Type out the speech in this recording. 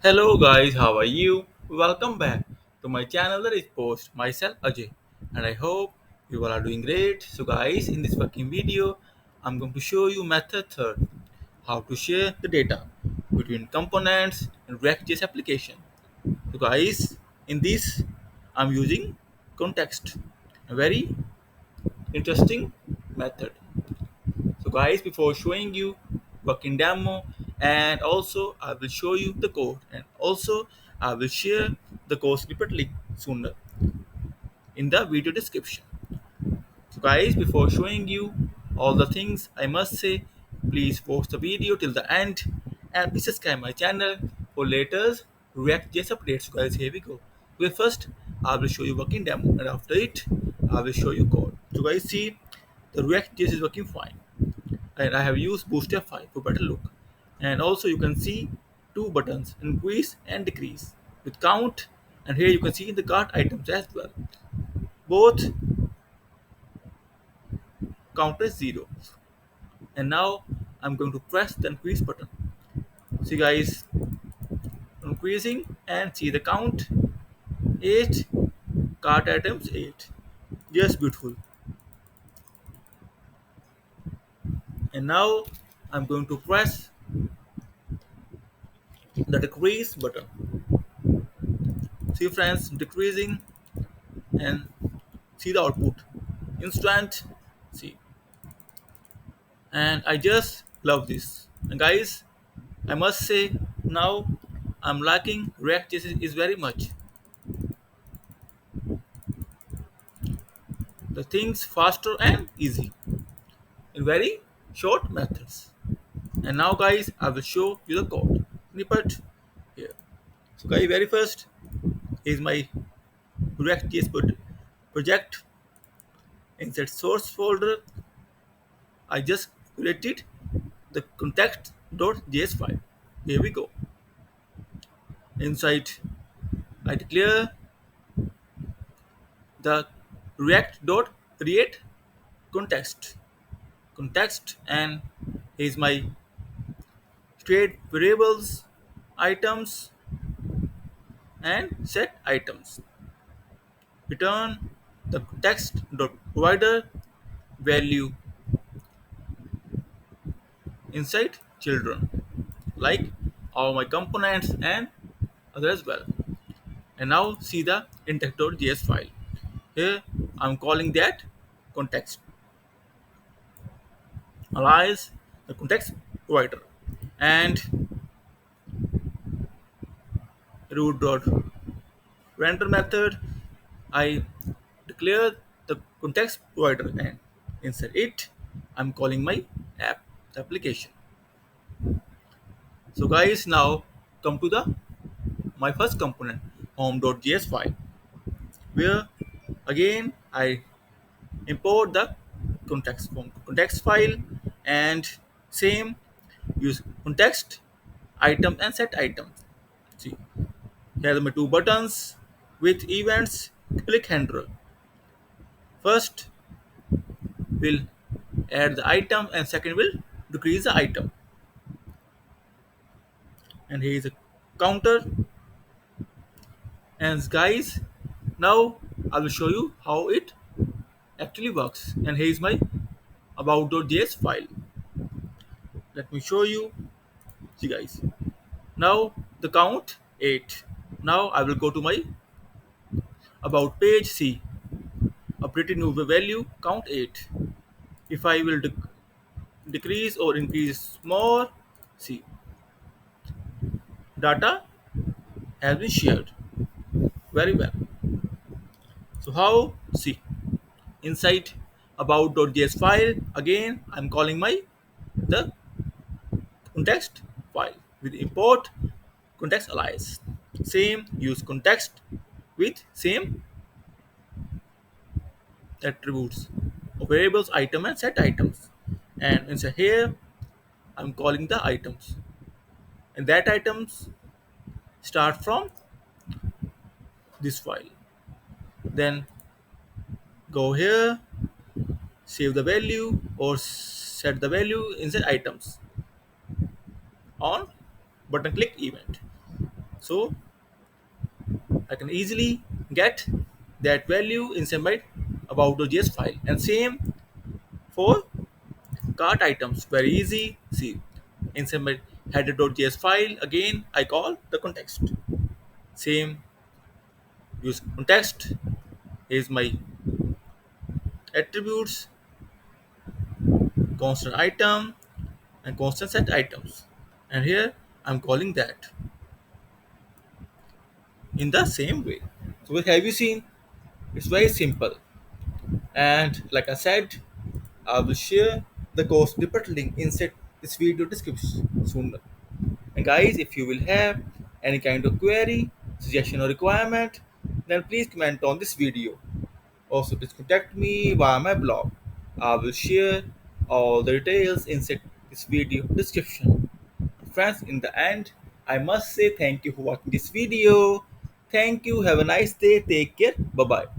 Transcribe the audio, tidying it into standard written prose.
Hello guys, how are you? Welcome back to my channel Therichpost. Myself Ajay, and I hope you all are doing great. So guys, in this working video, I'm going to show you method third, how to share the data between components in Reactjs application. So guys, in this, I'm using context, a very interesting method. So guys, before showing you working demo, and also I will show you the code, and also I will share the code snippet link sooner in the video description. So guys, before showing you all the things, I must say, please watch the video till the end, and please subscribe my channel for latest React.js updates. So guys, here we go. Well, first I will show you working demo, and after it I will show you code. So guys, see, the React.js is working fine, and I have used Bootstrap 5 for better look. And also you can see two buttons, increase and decrease with count, and here you can see the cart items as well. Both count as 0. And now I'm going to press the increase button. See guys, increasing and see the count 8, cart items 8. Yes, beautiful. And now I'm going to press the decrease button. See friends, decreasing, and see the output instant. See, and I just love this. And guys, I must say now I'm liking React.js is very much. The things faster and easy in very short methods. And now guys, I will show you the code snippet here. So guys, very first is my React.js project. Inside source folder, I just created the context.js file. Here we go. Inside, I declare the react.create context, and is my state variables, items, and set items. Return the text.provider value inside children, like all my components and other as well. And now see the index.js file. Here I'm calling that context, alias the context provider, and root.render method. I declare the context provider, and inside it I'm calling my app application. So guys, now come to the my first component, home.js file, where again I import the context from context file, and same use context item and set items. See, here are my two buttons with events. Click handler. First will add the item, and second will decrease the item. And here is a counter. And guys, now I will show you how it actually works. And here is my about.js file. Let me show you. See guys, now the count 8. Now I will go to my about page. See, a pretty new value, count 8. If I will decrease or increase more, see, data has been shared very well. So how? See, inside about.js file, again I'm calling my the context file with import context alias. Same, use context with same attributes of variables, item, and set items. And inside here I'm calling the items, and that items start from this file. Then go here, save the value or set the value inside items on button click event. So I can easily get that value inside my about.js file. And same for cart items, very easy. See, inside my header.js file, again I call the context. Same, use context is my attributes, constant item, and constant set items. And here I'm calling that in the same way. So what have you seen? It's very simple. And like I said, I will share the course snippet link inside this video description soon. And guys, if you will have any kind of query, suggestion or requirement, then please comment on this video. Also, please contact me via my blog. I will share all the details inside this video description. Friends, in the end, I must say thank you for watching this video. Thank you. Have a nice day. Take care. Bye bye.